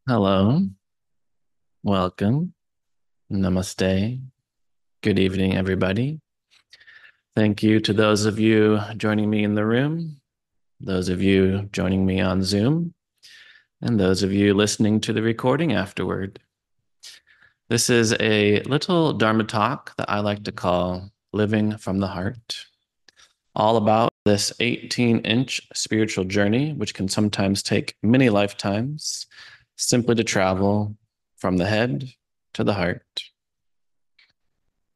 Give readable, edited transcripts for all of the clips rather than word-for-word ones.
Hello, welcome, namaste, good evening, everybody. Thank you to those of you joining me in the room, those of you joining me on Zoom, and those of you listening to the recording afterward. This is a little Dharma talk that I like to call Living from the Heart, all about this 18-inch spiritual journey, which can sometimes take many lifetimes, simply to travel from the head to the heart.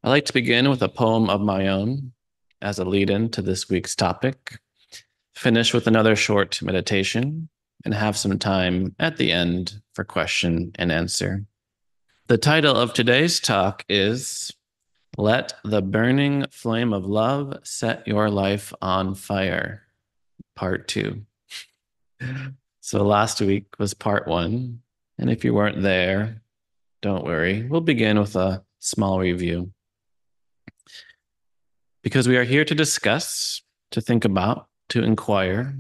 I like to begin with a poem of my own as a lead-in to this week's topic, finish with another short meditation, and have some time at the end for question and answer. The title of today's talk is Let the Burning Flame of Love Set Your Life on Fire, Part 2. So last week was Part 1, and if you weren't there, don't worry. We'll begin with a small review. Because we are here to discuss, to think about, to inquire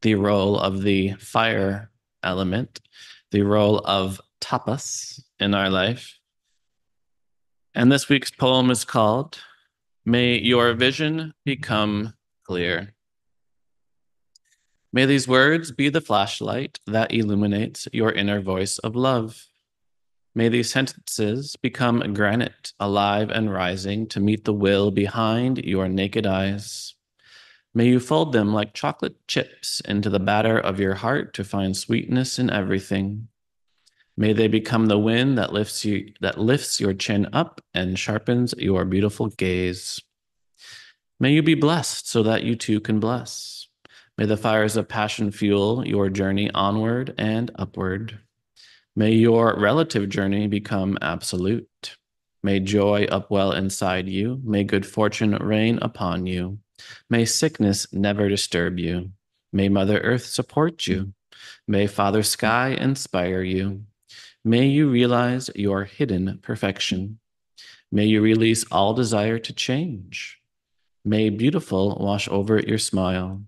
the role of the fire element, the role of tapas in our life. And this week's poem is called May Your Vision Become Clear. May these words be the flashlight that illuminates your inner voice of love. May these sentences become granite, alive and rising to meet the will behind your naked eyes. May you fold them like chocolate chips into the batter of your heart to find sweetness in everything. May they become the wind that lifts your chin up and sharpens your beautiful gaze. May you be blessed so that you too can bless. May the fires of passion fuel your journey onward and upward. May your relative journey become absolute. May joy upwell inside you. May good fortune reign upon you. May sickness never disturb you. May Mother Earth support you. May Father Sky inspire you. May you realize your hidden perfection. May you release all desire to change. May beautiful wash over your smile.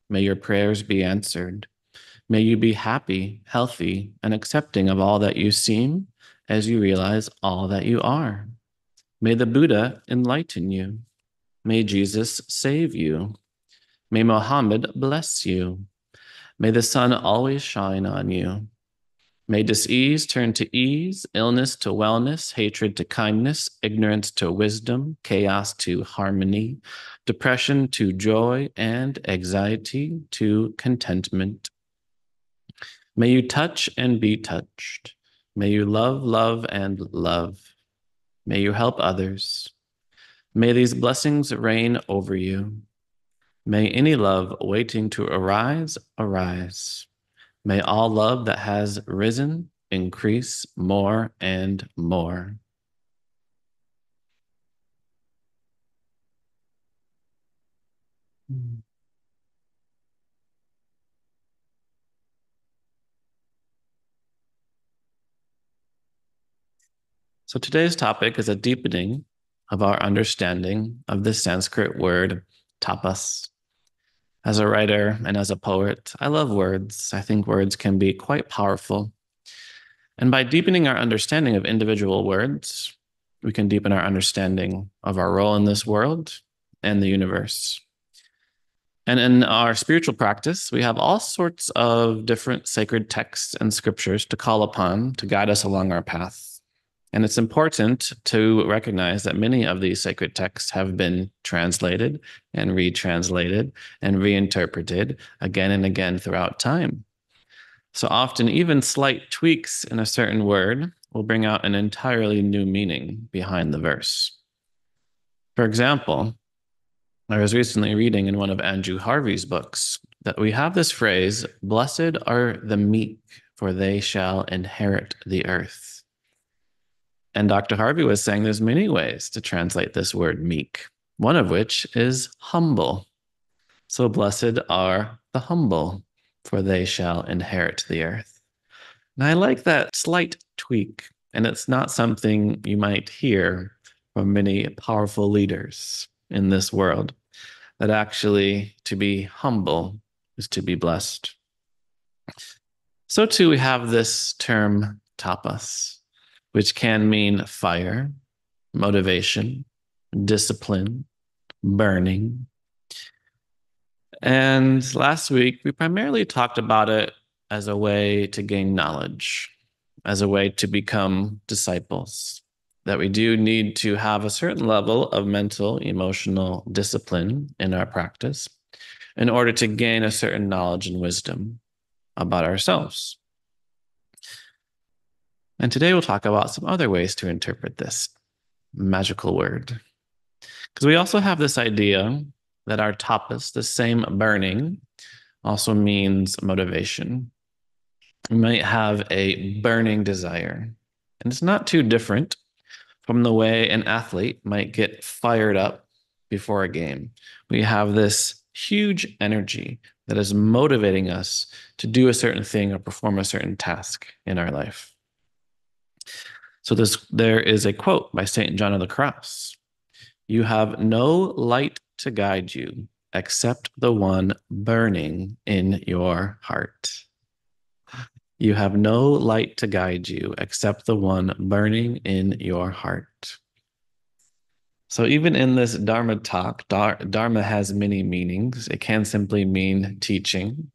May your prayers be answered. May you be happy, healthy, and accepting of all that you seem as you realize all that you are. May the Buddha enlighten you. May Jesus save you. May Mohammed bless you. May the sun always shine on you. May disease turn to ease, illness to wellness, hatred to kindness, ignorance to wisdom, chaos to harmony, depression to joy, and anxiety to contentment. May you touch and be touched. May you love, love, and love. May you help others. May these blessings reign over you. May any love waiting to arise, arise. May all love that has risen increase more and more. So today's topic is a deepening of our understanding of the Sanskrit word tapas. As a writer and as a poet, I love words. I think words can be quite powerful. And by deepening our understanding of individual words, we can deepen our understanding of our role in this world and the universe. And in our spiritual practice, we have all sorts of different sacred texts and scriptures to call upon to guide us along our path. And it's important to recognize that many of these sacred texts have been translated and retranslated and reinterpreted again and again throughout time. So often, even slight tweaks in a certain word will bring out an entirely new meaning behind the verse. For example, I was recently reading in one of Andrew Harvey's books that we have this phrase, blessed are the meek, for they shall inherit the earth. And Dr. Harvey was saying there's many ways to translate this word meek, one of which is humble. So blessed are the humble, for they shall inherit the earth. And I like that slight tweak, and it's not something you might hear from many powerful leaders in this world, that actually to be humble is to be blessed. So too, we have this term tapas, which can mean fire, motivation, discipline, burning. And last week, we primarily talked about it as a way to gain knowledge, as a way to become disciples, that we do need to have a certain level of mental, emotional discipline in our practice in order to gain a certain knowledge and wisdom about ourselves. And today we'll talk about some other ways to interpret this magical word. Because we also have this idea that our tapas, the same burning, also means motivation. We might have a burning desire. And it's not too different from the way an athlete might get fired up before a game. We have this huge energy that is motivating us to do a certain thing or perform a certain task in our life. So there is a quote by St. John of the Cross. You have no light to guide you except the one burning in your heart. You have no light to guide you except the one burning in your heart. So even in this Dharma talk, Dharma has many meanings. It can simply mean teaching,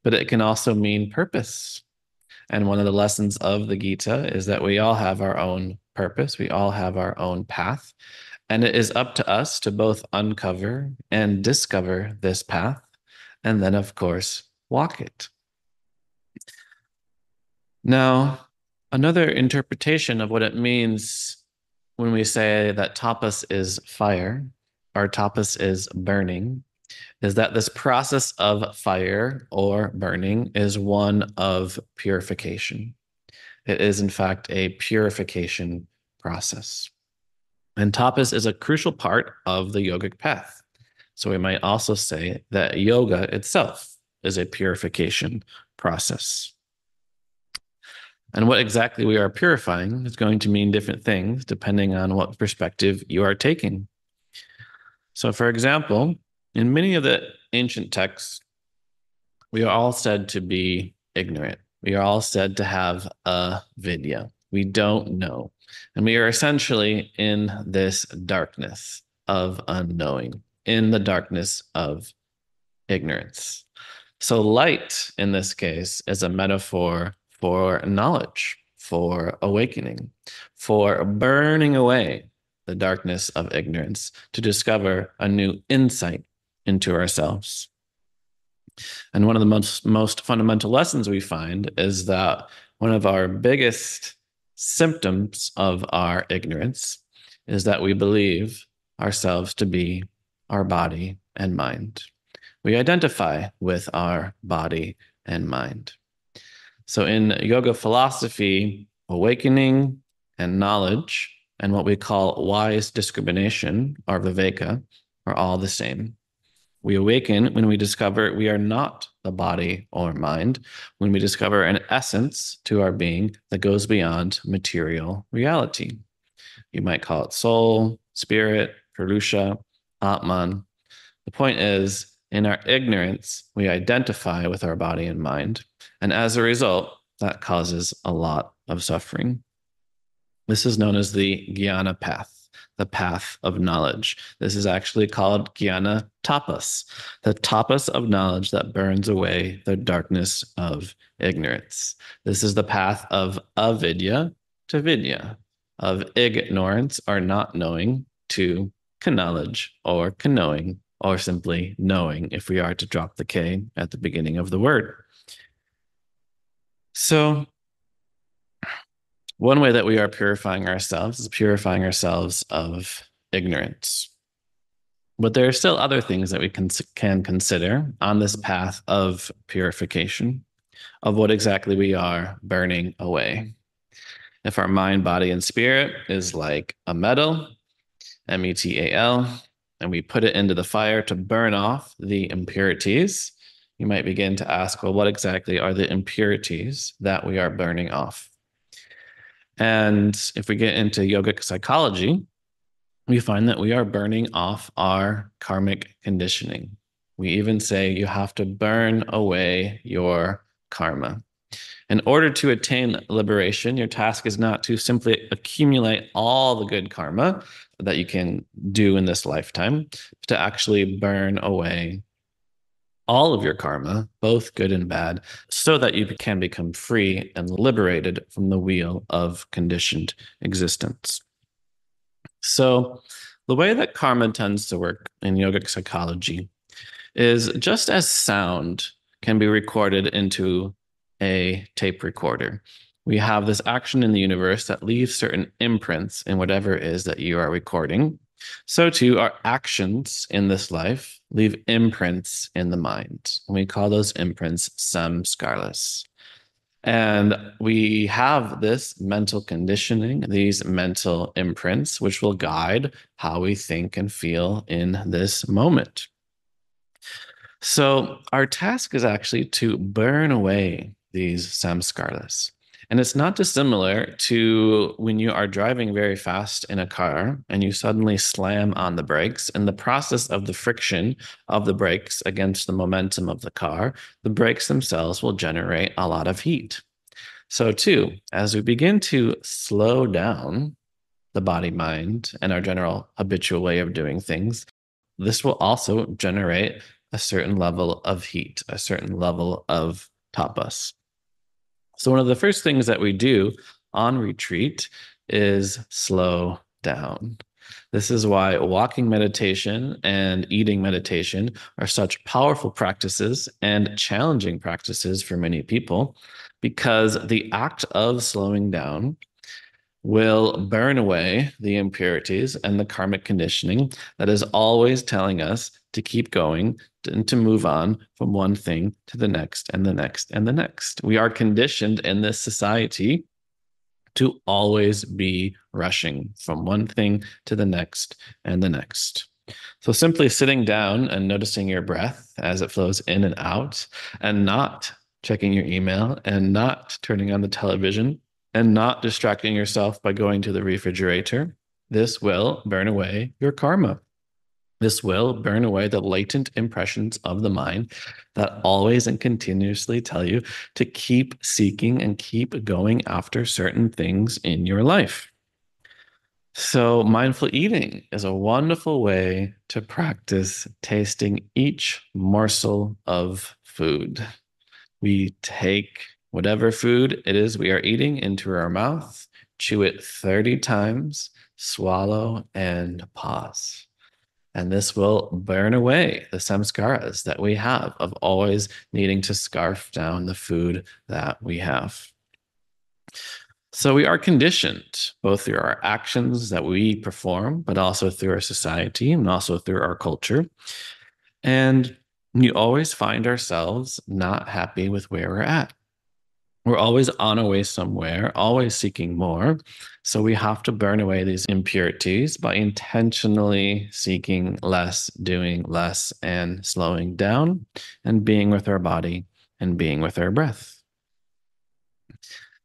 but it can also mean purpose. And one of the lessons of the Gita is that we all have our own purpose. We all have our own path. And it is up to us to both uncover and discover this path, and then, of course, walk it. Now, another interpretation of what it means when we say that tapas is fire, or tapas is burning, is that this process of fire or burning is one of purification. It is, in fact, a purification process. And tapas is a crucial part of the yogic path. So we might also say that yoga itself is a purification process. And what exactly we are purifying is going to mean different things depending on what perspective you are taking. So, for example, in many of the ancient texts, we are all said to be ignorant. We are all said to have avidya. We don't know. And we are essentially in this darkness of unknowing, in the darkness of ignorance. So light in this case is a metaphor for knowledge, for awakening, for burning away the darkness of ignorance to discover a new insight into ourselves. And one of the most fundamental lessons we find is that one of our biggest symptoms of our ignorance is that we believe ourselves to be our body and mind. We identify with our body and mind. So in yoga philosophy, awakening and knowledge and what we call wise discrimination or viveka are all the same. We awaken when we discover we are not the body or mind, when we discover an essence to our being that goes beyond material reality. You might call it soul, spirit, Purusha, Atman. The point is, in our ignorance, we identify with our body and mind. And as a result, that causes a lot of suffering. This is known as the jnana path, the path of knowledge. This is actually called jnana tapas, the tapas of knowledge that burns away the darkness of ignorance. This is the path of avidya to vidya, of ignorance or not knowing to knowledge or knowing, or simply knowing if we are to drop the K at the beginning of the word. So one way that we are purifying ourselves is purifying ourselves of ignorance. But there are still other things that we can consider on this path of purification, of what exactly we are burning away. If our mind, body, and spirit is like a metal, metal, and we put it into the fire to burn off the impurities, you might begin to ask, well, what exactly are the impurities that we are burning off? And if we get into yogic psychology, we find that we are burning off our karmic conditioning. We even say you have to burn away your karma. In order to attain liberation, your task is not to simply accumulate all the good karma that you can do in this lifetime, but to actually burn away all of your karma, both good and bad, so that you can become free and liberated from the wheel of conditioned existence. So, the way that karma tends to work in yogic psychology is just as sound can be recorded into a tape recorder. We have this action in the universe that leaves certain imprints in whatever it is that you are recording. So too, our actions in this life leave imprints in the mind. And we call those imprints samskaras. And we have this mental conditioning, these mental imprints, which will guide how we think and feel in this moment. So our task is actually to burn away these samskaras. And it's not dissimilar to when you are driving very fast in a car and you suddenly slam on the brakes. In the process of the friction of the brakes against the momentum of the car, the brakes themselves will generate a lot of heat. So, too, as we begin to slow down the body, mind, and our general habitual way of doing things, this will also generate a certain level of heat, a certain level of tapas. So, one of the first things that we do on retreat is slow down. This is why walking meditation and eating meditation are such powerful practices and challenging practices for many people, because the act of slowing down will burn away the impurities and the karmic conditioning that is always telling us to keep going and to move on from one thing to the next and the next and the next. We are conditioned in this society to always be rushing from one thing to the next and the next. So simply sitting down and noticing your breath as it flows in and out, and not checking your email, and not turning on the television, and not distracting yourself by going to the refrigerator, this will burn away your karma. This will burn away the latent impressions of the mind that always and continuously tell you to keep seeking and keep going after certain things in your life. So, mindful eating is a wonderful way to practice tasting each morsel of food. We take whatever food it is we are eating into our mouth, chew it 30 times, swallow, and pause. And this will burn away the samskaras that we have of always needing to scarf down the food that we have. So we are conditioned both through our actions that we perform, but also through our society and also through our culture. And we always find ourselves not happy with where we're at. We're always on our way somewhere, always seeking more. So we have to burn away these impurities by intentionally seeking less, doing less, and slowing down, and being with our body and being with our breath.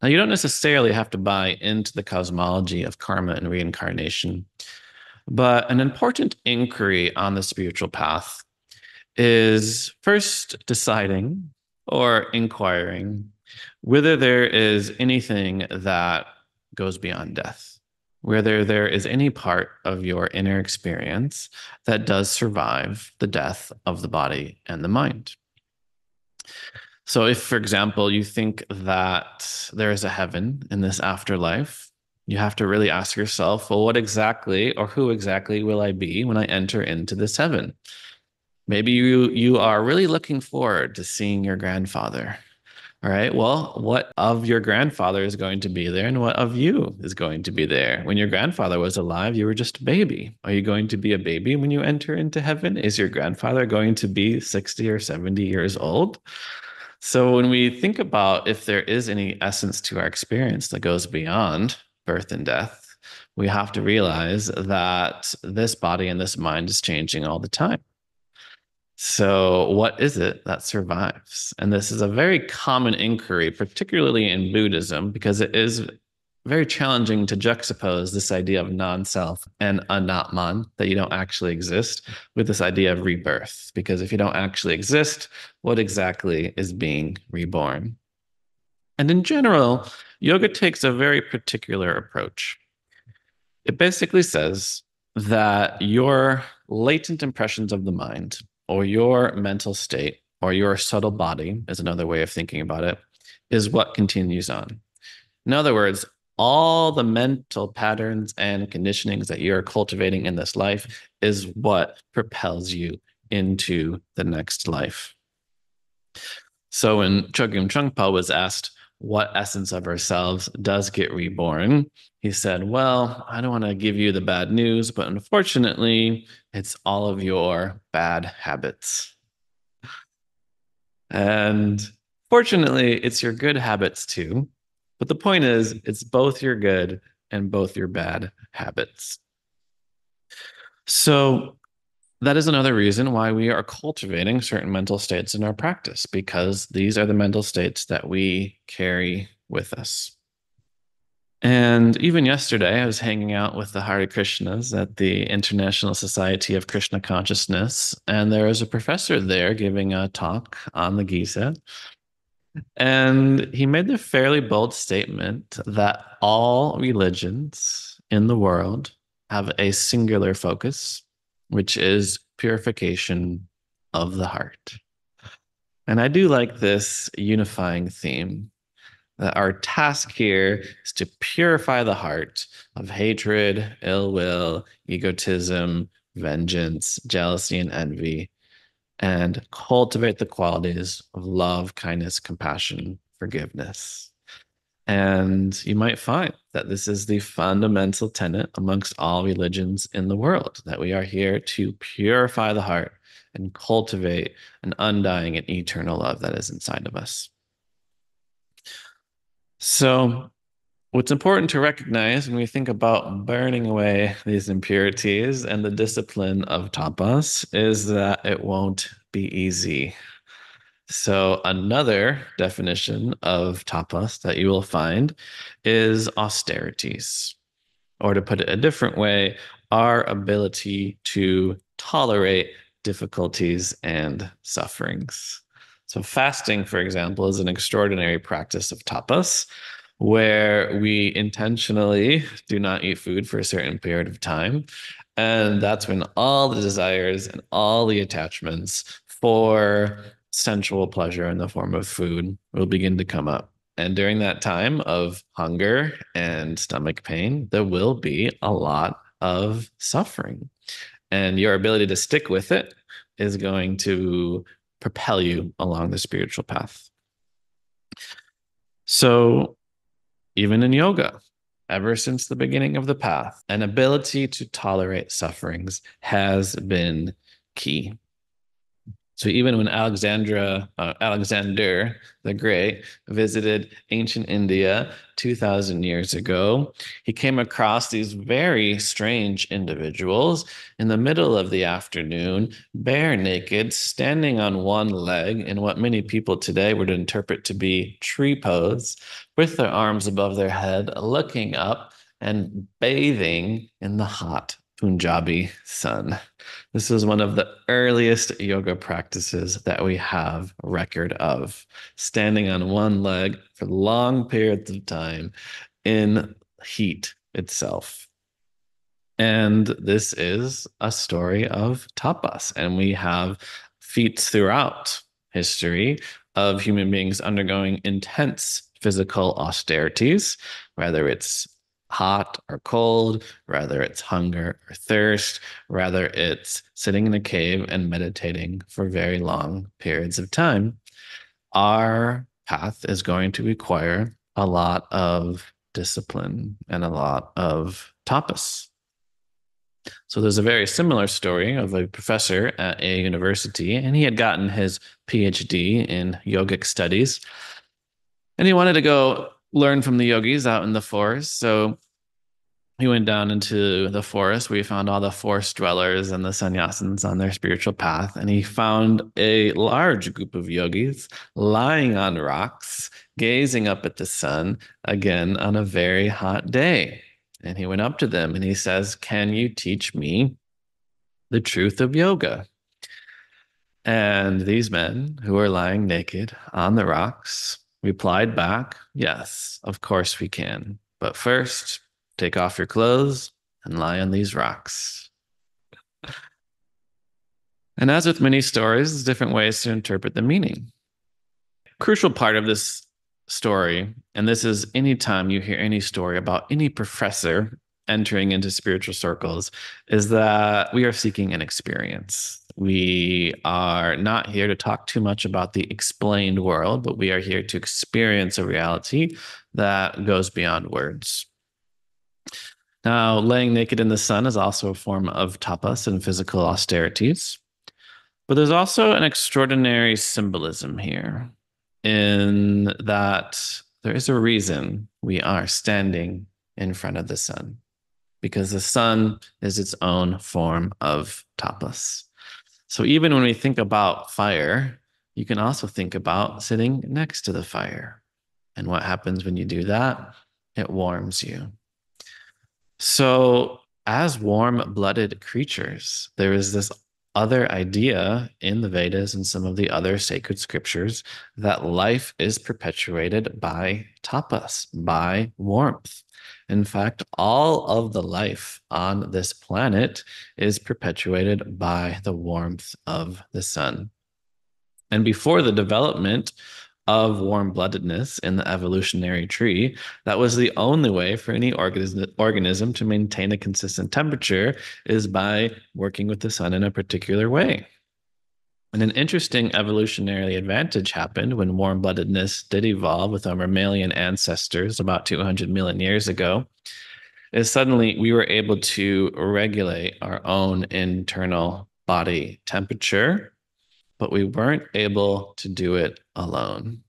Now, you don't necessarily have to buy into the cosmology of karma and reincarnation, but an important inquiry on the spiritual path is first deciding or inquiring whether there is anything that goes beyond death, whether there is any part of your inner experience that does survive the death of the body and the mind. So if, for example, you think that there is a heaven in this afterlife, you have to really ask yourself, well, what exactly or who exactly will I be when I enter into this heaven? Maybe you are really looking forward to seeing your grandfather. All right. Well, what of your grandfather is going to be there and what of you is going to be there? When your grandfather was alive, you were just a baby. Are you going to be a baby when you enter into heaven? Is your grandfather going to be 60 or 70 years old? So when we think about if there is any essence to our experience that goes beyond birth and death, we have to realize that this body and this mind is changing all the time. So, what is it that survives? And this is a very common inquiry, particularly in Buddhism, because it is very challenging to juxtapose this idea of non-self and anatman, that you don't actually exist, with this idea of rebirth. Because if you don't actually exist, what exactly is being reborn? And in general, yoga takes a very particular approach. It basically says that your latent impressions of the mind, or your mental state, or your subtle body, is another way of thinking about it, is what continues on. In other words, all the mental patterns and conditionings that you're cultivating in this life is what propels you into the next life. So when Chogyam Trungpa was asked what essence of ourselves does get reborn, he said, well, I don't want to give you the bad news, but unfortunately, it's all of your bad habits. And fortunately, it's your good habits too. But the point is, it's both your good and both your bad habits. So that is another reason why we are cultivating certain mental states in our practice, because these are the mental states that we carry with us. And even yesterday, I was hanging out with the Hare Krishnas at the International Society of Krishna Consciousness, and there was a professor there giving a talk on the Gita. And he made the fairly bold statement that all religions in the world have a singular focus, which is purification of the heart. And I do like this unifying theme that our task here is to purify the heart of hatred, ill will, egotism, vengeance, jealousy, and envy, and cultivate the qualities of love, kindness, compassion, forgiveness. And you might find that this is the fundamental tenet amongst all religions in the world, that we are here to purify the heart and cultivate an undying and eternal love that is inside of us. So, what's important to recognize when we think about burning away these impurities and the discipline of tapas is that it won't be easy. So, another definition of tapas that you will find is austerities, or to put it a different way, our ability to tolerate difficulties and sufferings. So, fasting, for example, is an extraordinary practice of tapas where we intentionally do not eat food for a certain period of time. And that's when all the desires and all the attachments for sensual pleasure in the form of food will begin to come up. And during that time of hunger and stomach pain, there will be a lot of suffering. And your ability to stick with it is going to propel you along the spiritual path. So, even in yoga, ever since the beginning of the path, an ability to tolerate sufferings has been key. So even when Alexander the Great visited ancient India 2,000 years ago, he came across these very strange individuals in the middle of the afternoon, bare naked, standing on one leg in what many people today would interpret to be tree pose, with their arms above their head, looking up and bathing in the hot Punjabi sun. This is one of the earliest yoga practices that we have record of, standing on one leg for long periods of time in heat itself. And this is a story of tapas, and we have feats throughout history of human beings undergoing intense physical austerities, whether it's hot or cold, whether it's hunger or thirst, whether it's sitting in a cave and meditating for very long periods of time. Our path is going to require a lot of discipline and a lot of tapas. So there's a very similar story of a professor at a university, and he had gotten his PhD in yogic studies, and he wanted to go learn from the yogis out in the forest. So he went down into the forest where he found all the forest dwellers and the sannyasins on their spiritual path. And he found a large group of yogis lying on rocks, gazing up at the sun, again on a very hot day. And he went up to them and he says, "Can you teach me the truth of yoga?" And these men who are lying naked on the rocks Replied back, yes, of course we can. But first, take off your clothes and lie on these rocks. And as with many stories, there's different ways to interpret the meaning. Crucial part of this story, and this is anytime you hear any story about any professor entering into spiritual circles, is that we are seeking an experience. We are not here to talk too much about the explained world, but we are here to experience a reality that goes beyond words. Now, laying naked in the sun is also a form of tapas and physical austerities. But there's also an extraordinary symbolism here in that there is a reason we are standing in front of the sun, because the sun is its own form of tapas. So even when we think about fire, you can also think about sitting next to the fire. And what happens when you do that? It warms you. So, as warm blooded creatures, there is this other idea in the Vedas and some of the other sacred scriptures that life is perpetuated by tapas, by warmth. In fact, all of the life on this planet is perpetuated by the warmth of the sun. And before the development of warm bloodedness in the evolutionary tree, that was the only way for any organism to maintain a consistent temperature is by working with the sun in a particular way. And an interesting evolutionary advantage happened when warm bloodedness did evolve with our mammalian ancestors about 200 million years ago. Is suddenly we were able to regulate our own internal body temperature, but we weren't able to do it alone.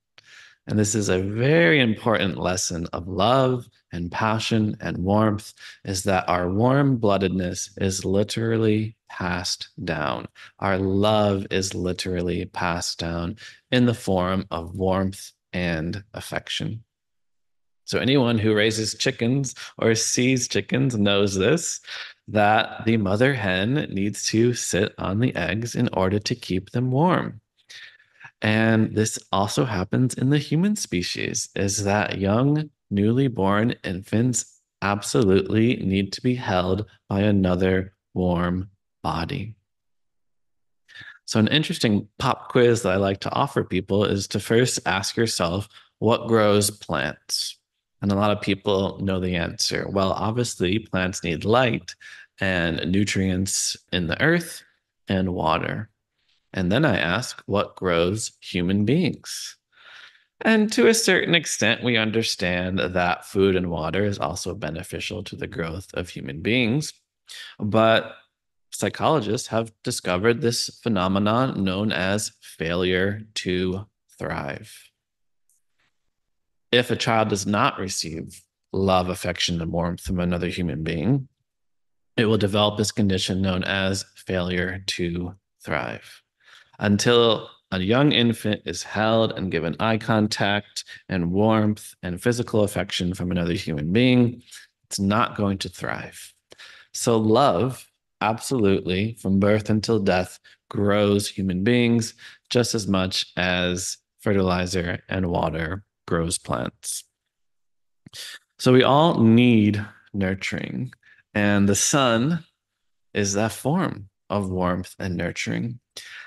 And this is a very important lesson of love and passion and warmth, is that our warm bloodedness is literally passed down. Our love is literally passed down in the form of warmth and affection. So anyone who raises chickens or sees chickens knows this, that the mother hen needs to sit on the eggs in order to keep them warm. And this also happens in the human species, is that young, newly born infants absolutely need to be held by another warm body. So, an interesting pop quiz that I like to offer people is to first ask yourself, what grows plants? And a lot of people know the answer. Well, obviously, plants need light and nutrients in the earth and water. And then I ask, what grows human beings? And to a certain extent, we understand that food and water is also beneficial to the growth of human beings. But psychologists have discovered this phenomenon known as failure to thrive. If a child does not receive love, affection, and warmth from another human being, it will develop this condition known as failure to thrive. Until a young infant is held and given eye contact and warmth and physical affection from another human being, it's not going to thrive. So, love, absolutely, from birth until death, grows human beings just as much as fertilizer and water grows plants. So, we all need nurturing, and the sun is that form of warmth and nurturing.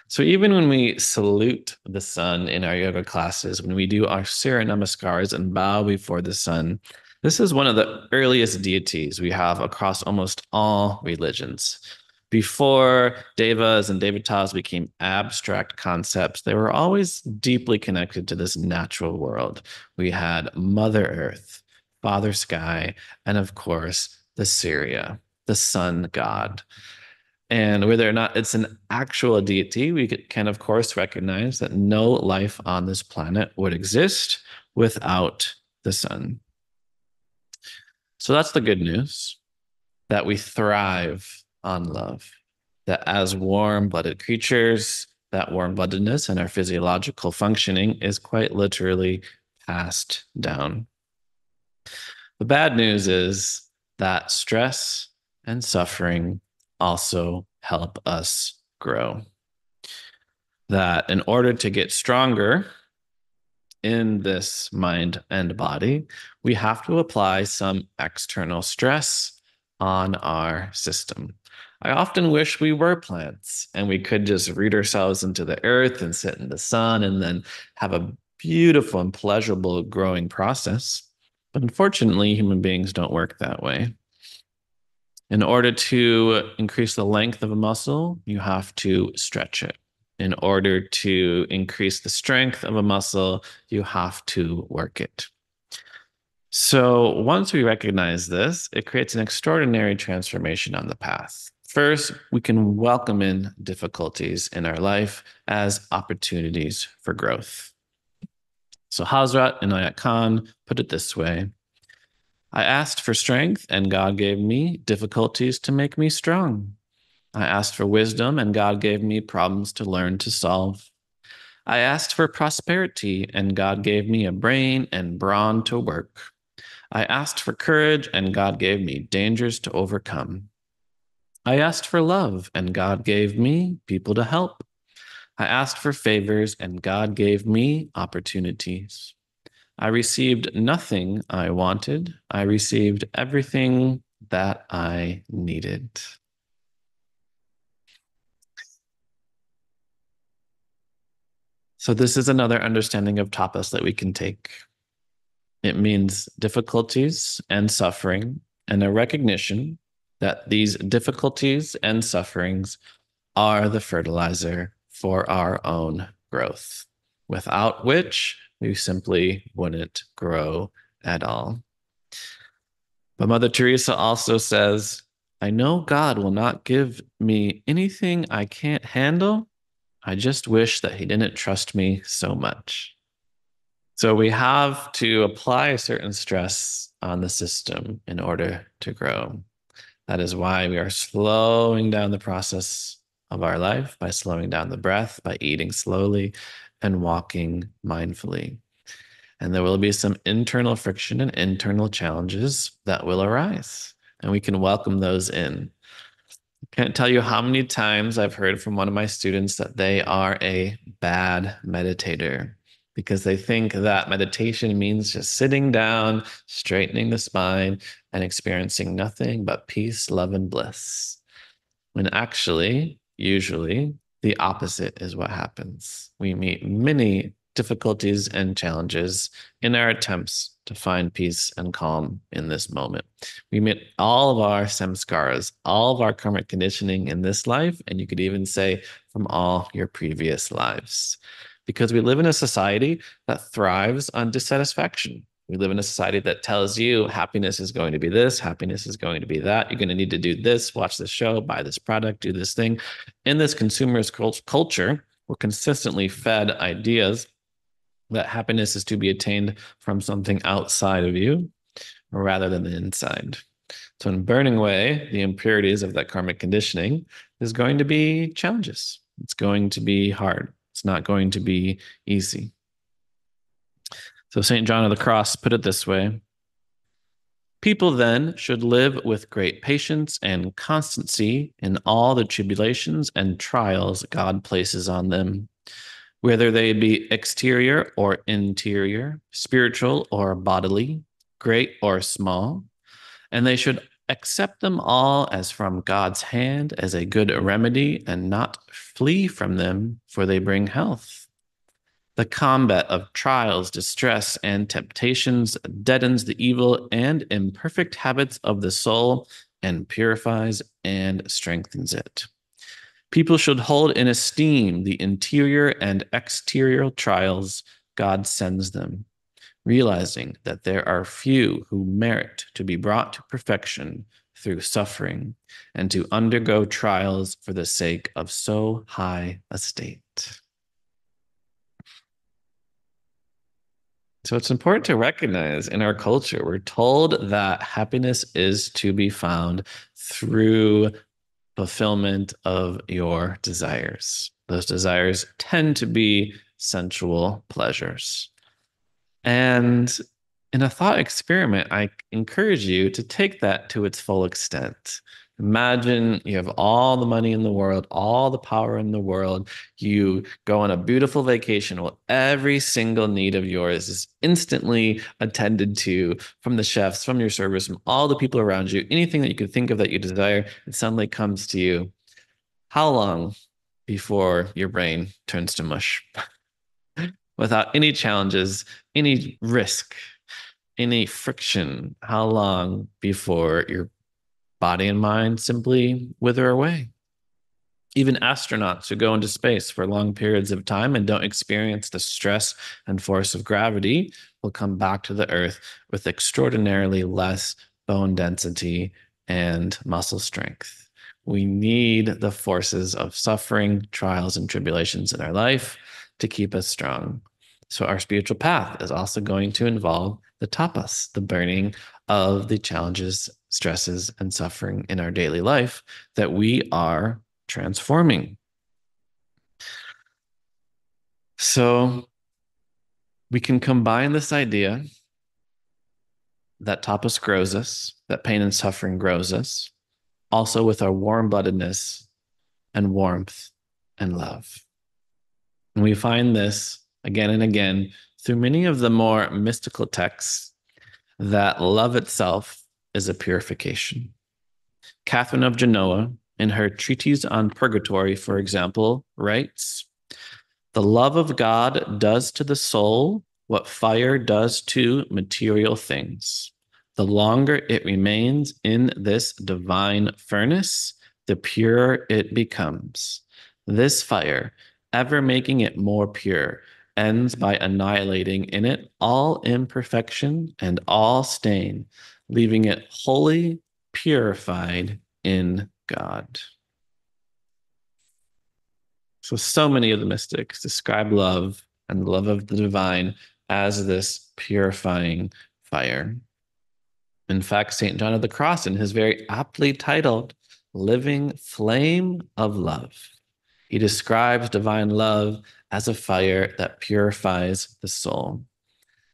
So even when we salute the sun in our yoga classes, when we do our Surya Namaskars and bow before the sun, this is one of the earliest deities we have across almost all religions. Before devas and devatas became abstract concepts, they were always deeply connected to this natural world. We had Mother Earth, Father Sky, and of course, the Surya, the sun god. And whether or not it's an actual deity, we can, of course, recognize that no life on this planet would exist without the sun. So that's the good news, that we thrive on love, that as warm blooded creatures, that warm bloodedness and our physiological functioning is quite literally passed down. The bad news is that stress and suffering also help us grow. That in order to get stronger, in this mind and body, we have to apply some external stress on our system. I often wish we were plants and we could just root ourselves into the earth and sit in the sun and then have a beautiful and pleasurable growing process. But unfortunately, human beings don't work that way. In order to increase the length of a muscle, you have to stretch it. In order to increase the strength of a muscle, you have to work it. So once we recognize this, it creates an extraordinary transformation on the path. First, we can welcome in difficulties in our life as opportunities for growth. So Hazrat Inayat Khan put it this way: I asked for strength, and God gave me difficulties to make me strong. I asked for wisdom, and God gave me problems to learn to solve. I asked for prosperity, and God gave me a brain and brawn to work. I asked for courage, and God gave me dangers to overcome. I asked for love, and God gave me people to help. I asked for favors, and God gave me opportunities. I received nothing I wanted. I received everything that I needed. So, this is another understanding of tapas that we can take. It means difficulties and suffering, and a recognition that these difficulties and sufferings are the fertilizer for our own growth, without which we simply wouldn't grow at all. But Mother Teresa also says, I know God will not give me anything I can't handle. I just wish that He didn't trust me so much. So we have to apply a certain stress on the system in order to grow. That is why we are slowing down the process of our life by slowing down the breath, by eating slowly and walking mindfully. And there will be some internal friction and internal challenges that will arise, and we can welcome those in. Can't tell you how many times I've heard from one of my students that they are a bad meditator because they think that meditation means just sitting down, straightening the spine, and experiencing nothing but peace, love, and bliss. When actually, usually, the opposite is what happens. We meet many difficulties and challenges in our attempts to find peace and calm in this moment. We meet all of our samskaras, all of our karmic conditioning in this life, and you could even say from all your previous lives. Because we live in a society that thrives on dissatisfaction. We live in a society that tells you happiness is going to be this, happiness is going to be that. You're going to need to do this, watch this show, buy this product, do this thing. In this consumerist culture, we're consistently fed ideas that happiness is to be attained from something outside of you rather than the inside. So, in burning away the impurities of that karmic conditioning, there's going to be challenges. It's going to be hard. It's not going to be easy. So St. John of the Cross put it this way: people then should live with great patience and constancy in all the tribulations and trials God places on them, whether they be exterior or interior, spiritual or bodily, great or small, and they should accept them all as from God's hand as a good remedy and not flee from them, for they bring health. The combat of trials, distress, and temptations deadens the evil and imperfect habits of the soul and purifies and strengthens it. People should hold in esteem the interior and exterior trials God sends them, realizing that there are few who merit to be brought to perfection through suffering and to undergo trials for the sake of so high a state. So it's important to recognize in our culture, we're told that happiness is to be found through fulfillment of your desires. Those desires tend to be sensual pleasures. And in a thought experiment, I encourage you to take that to its full extent. Imagine you have all the money in the world, all the power in the world. You go on a beautiful vacation. Well, every single need of yours is instantly attended to from the chefs, from your servers, from all the people around you. Anything that you could think of that you desire, it suddenly comes to you. How long before your brain turns to mush without any challenges, any risk, any friction? How long before your body and mind simply wither away? Even astronauts who go into space for long periods of time and don't experience the stress and force of gravity will come back to the Earth with extraordinarily less bone density and muscle strength. We need the forces of suffering, trials, and tribulations in our life to keep us strong. So, our spiritual path is also going to involve the tapas, the burning of the challenges, stresses, and suffering in our daily life that we are transforming. So we can combine this idea that tapas grows us, that pain and suffering grows us, also with our warm-bloodedness and warmth and love. And we find this again and again through many of the more mystical texts that love itself is a purification. Catherine of Genoa, in her treatise on purgatory, for example, writes, "The love of God does to the soul what fire does to material things. The longer it remains in this divine furnace, the purer it becomes. This fire, ever making it more pure, ends by annihilating in it all imperfection and all stain, leaving it wholly purified in God." So many of the mystics describe love and the love of the divine as this purifying fire. In fact, St. John of the Cross, in his very aptly titled Living Flame of Love, he describes divine love as a fire that purifies the soul.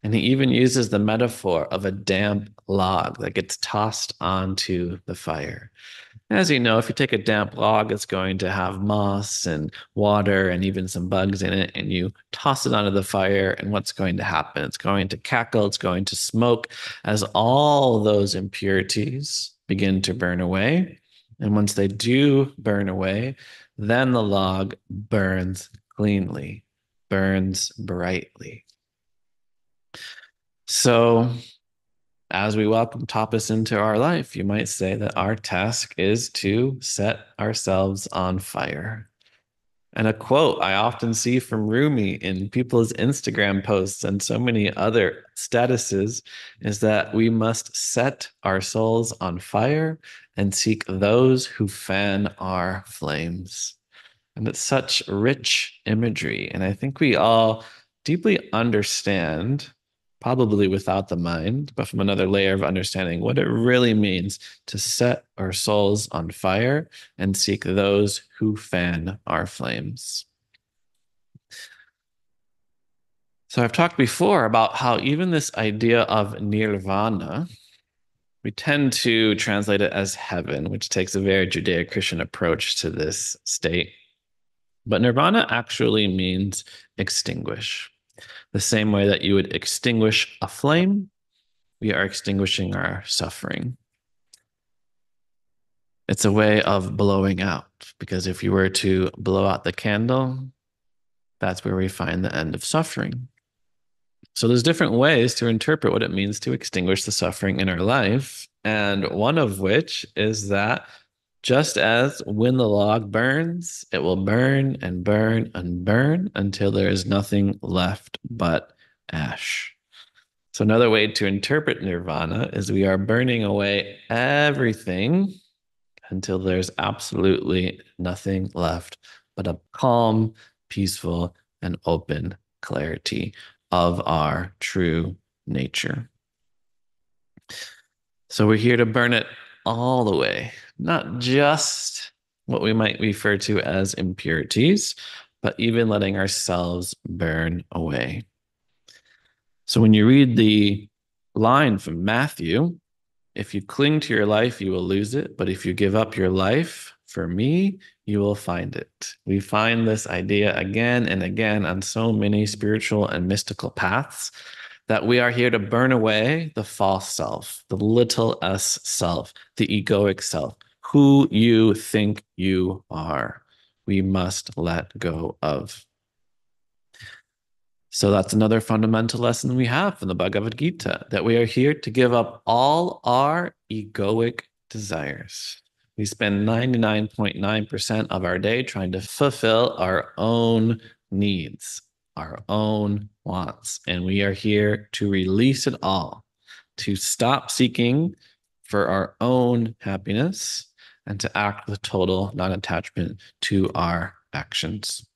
And he even uses the metaphor of a damp log that gets tossed onto the fire. As you know, if you take a damp log, it's going to have moss and water and even some bugs in it, and you toss it onto the fire, and what's going to happen? It's going to cackle, it's going to smoke as all those impurities begin to burn away. And once they do burn away, then the log burns cleanly, burns brightly. So as we welcome tapas into our life, you might say that our task is to set ourselves on fire. And a quote I often see from Rumi in people's Instagram posts and so many other statuses is that we must set our souls on fire and seek those who fan our flames. And it's such rich imagery. And I think we all deeply understand, probably without the mind, but from another layer of understanding, what it really means to set our souls on fire and seek those who fan our flames. So I've talked before about how even this idea of nirvana, we tend to translate it as heaven, which takes a very Judeo-Christian approach to this state. But nirvana actually means extinguish. The same way that you would extinguish a flame, we are extinguishing our suffering. It's a way of blowing out, because if you were to blow out the candle, that's where we find the end of suffering. So there's different ways to interpret what it means to extinguish the suffering in our life. And one of which is that just as when the log burns, it will burn and burn and burn until there is nothing left but ash. So another way to interpret nirvana is we are burning away everything until there's absolutely nothing left but a calm, peaceful, and open clarity of our true nature. So we're here to burn it all the way, not just what we might refer to as impurities, but even letting ourselves burn away. So when you read the line from Matthew, If you cling to your life, you will lose it. But if you give up your life for me, you will find it. We find this idea again and again on so many spiritual and mystical paths that we are here to burn away the false self, the little s self, the egoic self, who you think you are. We must let go of. So that's another fundamental lesson we have from the Bhagavad Gita, that we are here to give up all our egoic desires. We spend 99.9% of our day trying to fulfill our own needs, our own wants. And we are here to release it all, to stop seeking for our own happiness and to act with total non-attachment to our actions.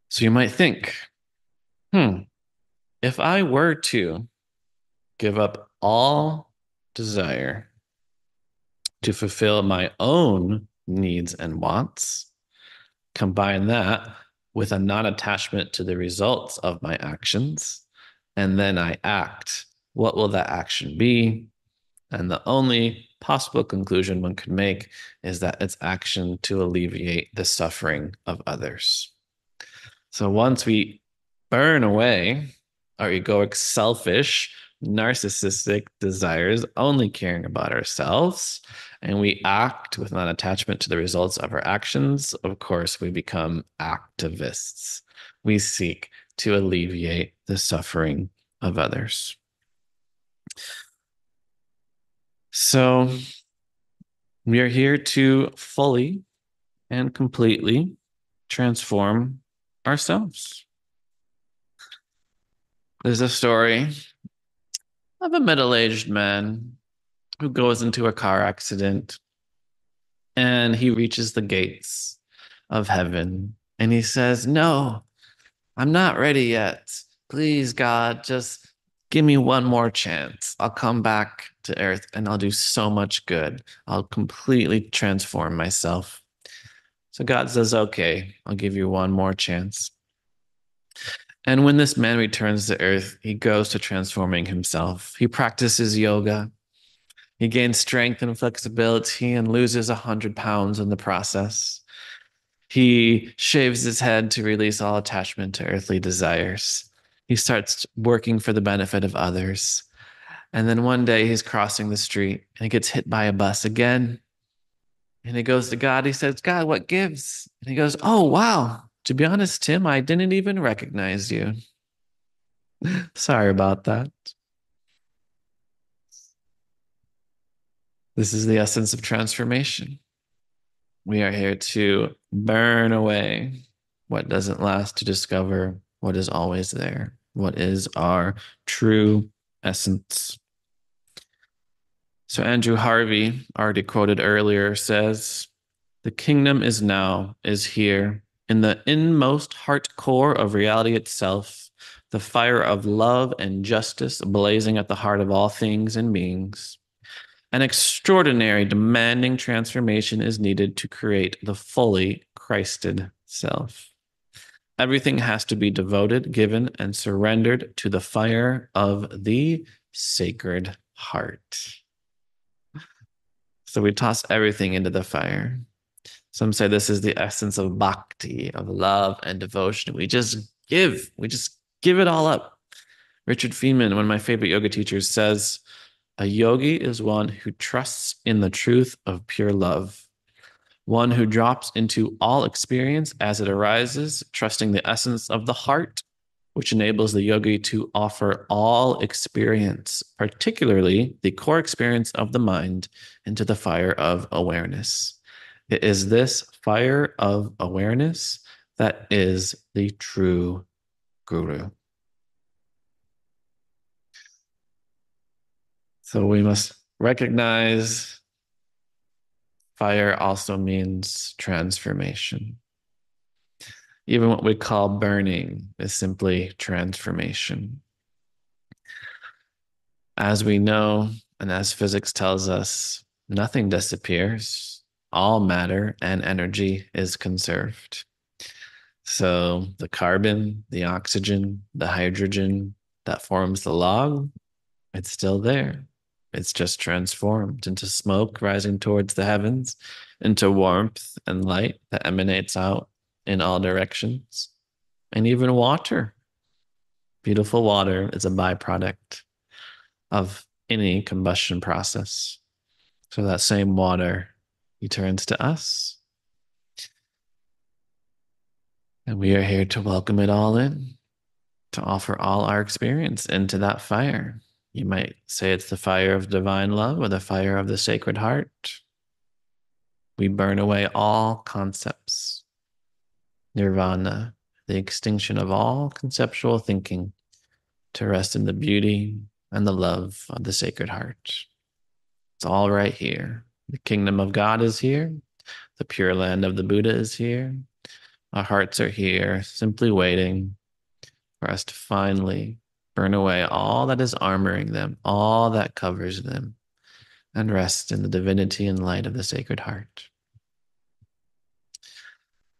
So you might think, if I were to give up all desire to fulfill my own needs and wants, combine that with a non-attachment to the results of my actions, and then I act, what will that action be? And the only possible conclusion one could make is that it's action to alleviate the suffering of others. So once we burn away our egoic, selfish, narcissistic desires, only caring about ourselves, and we act with non attachment to the results of our actions, of course, we become activists. We seek to alleviate the suffering of others. So we are here to fully and completely transform ourselves. There's a story of a middle-aged man who goes into a car accident and he reaches the gates of heaven and he says, "No, I'm not ready yet. Please, God, just give me one more chance. I'll come back to earth and I'll do so much good. I'll completely transform myself." So God says, "Okay, I'll give you one more chance." And when this man returns to earth, he goes to transforming himself. He practices yoga. He gains strength and flexibility and loses 100 pounds in the process. He shaves his head to release all attachment to earthly desires. He starts working for the benefit of others. And then one day he's crossing the street and he gets hit by a bus again. And he goes to God. He says, "God, what gives?" And he goes, "Oh, wow. To be honest, Tim, I didn't even recognize you. Sorry about that." This is the essence of transformation. We are here to burn away what doesn't last to discover what is always there, what is our true essence. So Andrew Harvey, already quoted earlier, says, "The kingdom is now, is here, in the inmost heart core of reality itself, the fire of love and justice blazing at the heart of all things and beings. An extraordinary, demanding transformation is needed to create the fully Christed self. Everything has to be devoted, given, and surrendered to the fire of the Sacred Heart." So we toss everything into the fire. Some say this is the essence of bhakti, of love and devotion. We just give it all up. Richard Feynman, one of my favorite yoga teachers, says, "A yogi is one who trusts in the truth of pure love, one who drops into all experience as it arises, trusting the essence of the heart, which enables the yogi to offer all experience, particularly the core experience of the mind, into the fire of awareness. It is this fire of awareness that is the true guru." So we must recognize fire also means transformation. Even what we call burning is simply transformation. As we know, and as physics tells us, nothing disappears. All matter and energy is conserved. So the carbon, the oxygen, the hydrogen that forms the log, It's still there. It's just transformed into smoke rising towards the heavens, into warmth and light that emanates out in all directions, and even water. Beautiful water is a byproduct of any combustion process. So that same water returns to us, and we are here to welcome it all in, to offer all our experience into that fire. You might say it's the fire of divine love or the fire of the sacred heart. We burn away all concepts, nirvana, the extinction of all conceptual thinking, to rest in the beauty and the love of the sacred heart. It's all right here. The kingdom of God is here. The pure land of the Buddha is here. Our hearts are here, simply waiting for us to finally burn away all that is armoring them, all that covers them, and rest in the divinity and light of the sacred heart.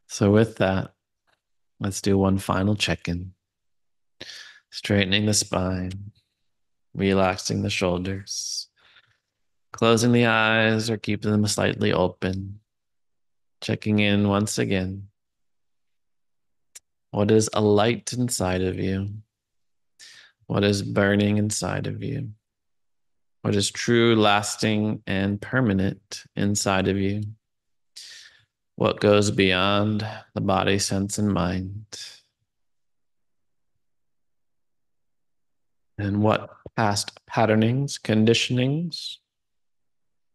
So with that, let's do one final check-in. Straightening the spine, relaxing the shoulders, closing the eyes or keeping them slightly open, checking in once again. What is a light inside of you? What is burning inside of you? What is true, lasting, and permanent inside of you? What goes beyond the body, sense, and mind? And what past patternings, conditionings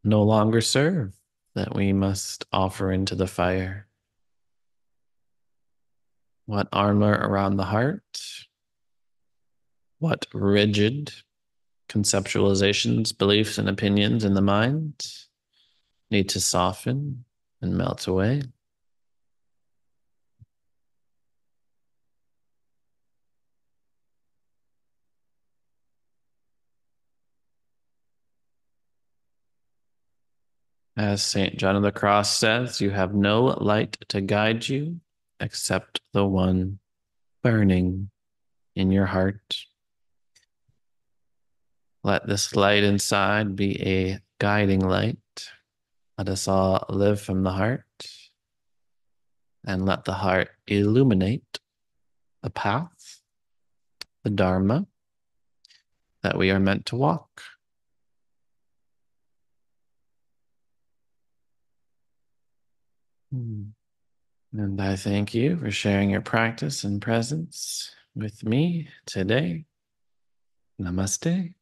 no longer serve that we must offer into the fire? What armor around the heart? What rigid conceptualizations, beliefs, and opinions in the mind need to soften and melt away? As St. John of the Cross says, you have no light to guide you except the one burning in your heart. Let this light inside be a guiding light. Let us all live from the heart, and let the heart illuminate the path, the Dharma that we are meant to walk. And I thank you for sharing your practice and presence with me today. Namaste.